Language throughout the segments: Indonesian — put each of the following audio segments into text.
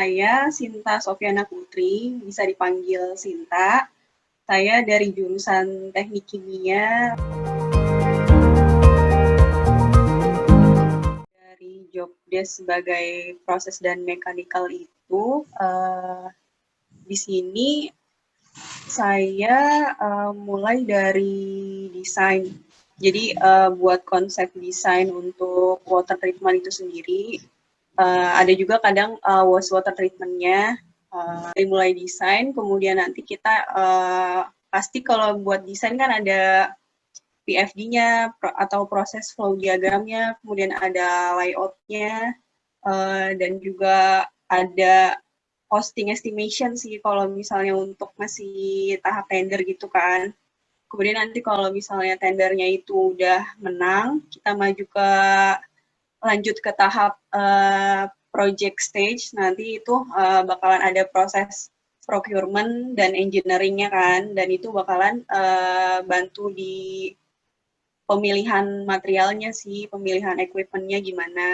saya Sinta Sofiana Putri, bisa dipanggil Sinta. Saya dari jurusan Teknik Kimia. Dari job desk sebagai proses dan mechanical itu, di sini saya mulai dari desain. Jadi buat konsep desain untuk water treatment itu sendiri. Ada juga kadang wastewater treatment-nya, mulai desain, kemudian nanti kita pasti kalau buat desain kan ada PFD-nya atau proses flow diagramnya, kemudian ada layout-nya, dan juga ada costing estimation sih kalau misalnya untuk masih tahap tender gitu kan. Kemudian nanti kalau misalnya tendernya itu udah menang, kita maju ke lanjut ke tahap project stage, nanti itu bakalan ada proses procurement dan engineering-nya kan, dan itu bakalan bantu di pemilihan materialnya sih, pemilihan equipment-nya gimana.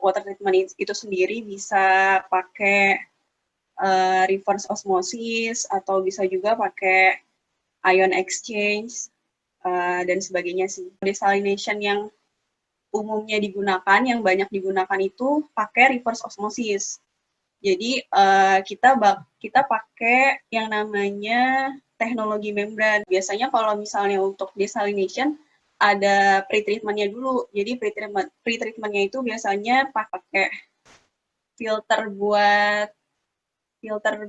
Water treatment itu sendiri bisa pakai reverse osmosis atau bisa juga pakai ion exchange dan sebagainya sih. Desalination yang umumnya digunakan, yang banyak digunakan itu pakai reverse osmosis. Jadi kita pakai yang namanya teknologi membran. Biasanya kalau misalnya untuk desalination ada pre-treatment-nya dulu. Jadi pre-treatment-nya itu biasanya pakai filter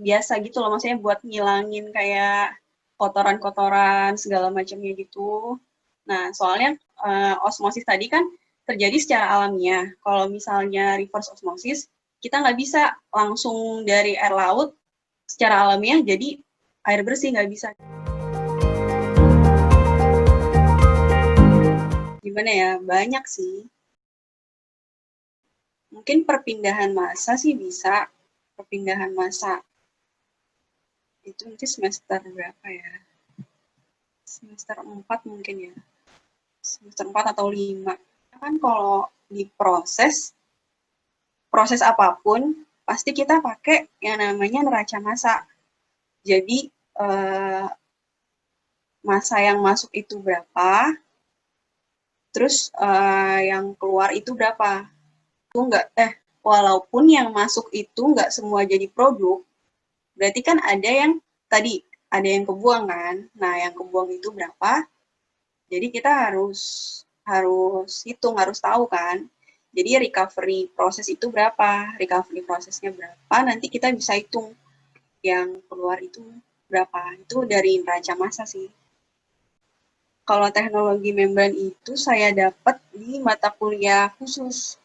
biasa gitu loh, maksudnya buat ngilangin kayak kotoran-kotoran segala macamnya gitu. Nah, soalnya osmosis tadi kan terjadi secara alamiah. Kalau misalnya reverse osmosis, kita nggak bisa langsung dari air laut secara alamiah jadi air bersih, nggak bisa. Gimana ya, banyak sih. Mungkin perpindahan massa sih bisa. Perpindahan massa. Itu nanti semester berapa ya? Semester 4 mungkin ya. Semester 4 atau 5. Kan kalau di proses apapun, pasti kita pakai yang namanya neraca massa. Jadi, massa yang masuk itu berapa, terus yang keluar itu berapa. Itu walaupun yang masuk itu nggak semua jadi produk, berarti kan ada yang tadi, ada yang kebuang kan. Nah, yang kebuang itu berapa, jadi kita harus hitung, harus tahu kan. Jadi recovery proses itu berapa, recovery prosesnya berapa, nanti kita bisa hitung yang keluar itu berapa. Itu dari neraca massa sih. Kalau teknologi membran itu saya dapat di mata kuliah khusus.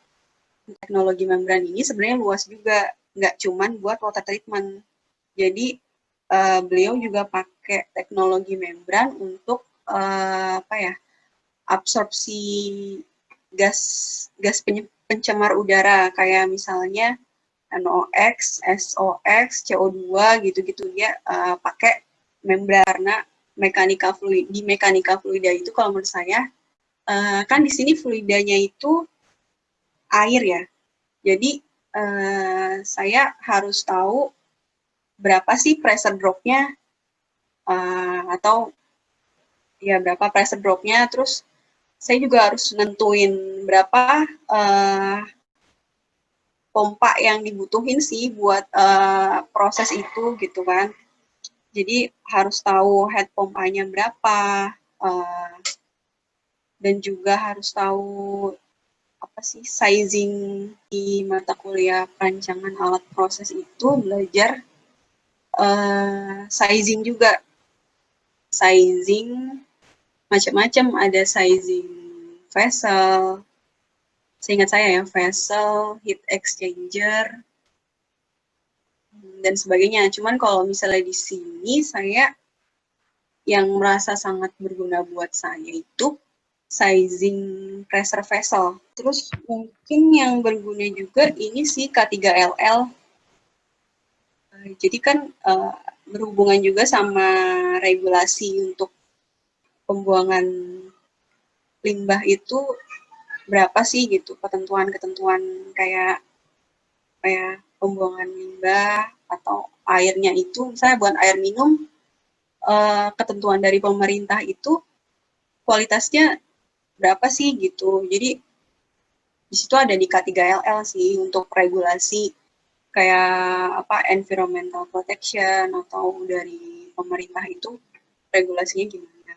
Teknologi membran ini sebenarnya luas juga, nggak cuman buat water treatment. Jadi beliau juga pakai teknologi membran untuk absorpsi gas pencemar udara, kayak misalnya NOx, SOx, CO2 gitu-gitu, dia pakai membran. Karena di mekanika fluida itu kalau menurut saya kan di sini fluidanya itu air ya. Jadi saya harus tahu berapa sih pressure drop-nya atau ya berapa pressure drop-nya, terus saya juga harus nentuin berapa pompa yang dibutuhin sih buat proses itu gitu kan. Jadi harus tahu head pompanya berapa, dan juga harus tahu apa sih sizing. Di mata kuliah perancangan alat proses itu belajar sizing juga. Sizing macam-macam, ada sizing vessel, seingat saya ya, vessel, heat exchanger, dan sebagainya. Cuman kalau misalnya di sini saya yang merasa sangat berguna buat saya itu sizing pressure vessel. Terus mungkin yang berguna juga ini sih K3LL. Jadi kan berhubungan juga sama regulasi untuk pembuangan limbah itu berapa sih gitu, ketentuan-ketentuan kayak apa ya, pembuangan limbah atau airnya itu, misalnya buat air minum, ketentuan dari pemerintah itu kualitasnya berapa sih gitu. Jadi di situ ada di K3LL sih untuk regulasi kayak apa environmental protection atau dari pemerintah itu regulasinya gimana.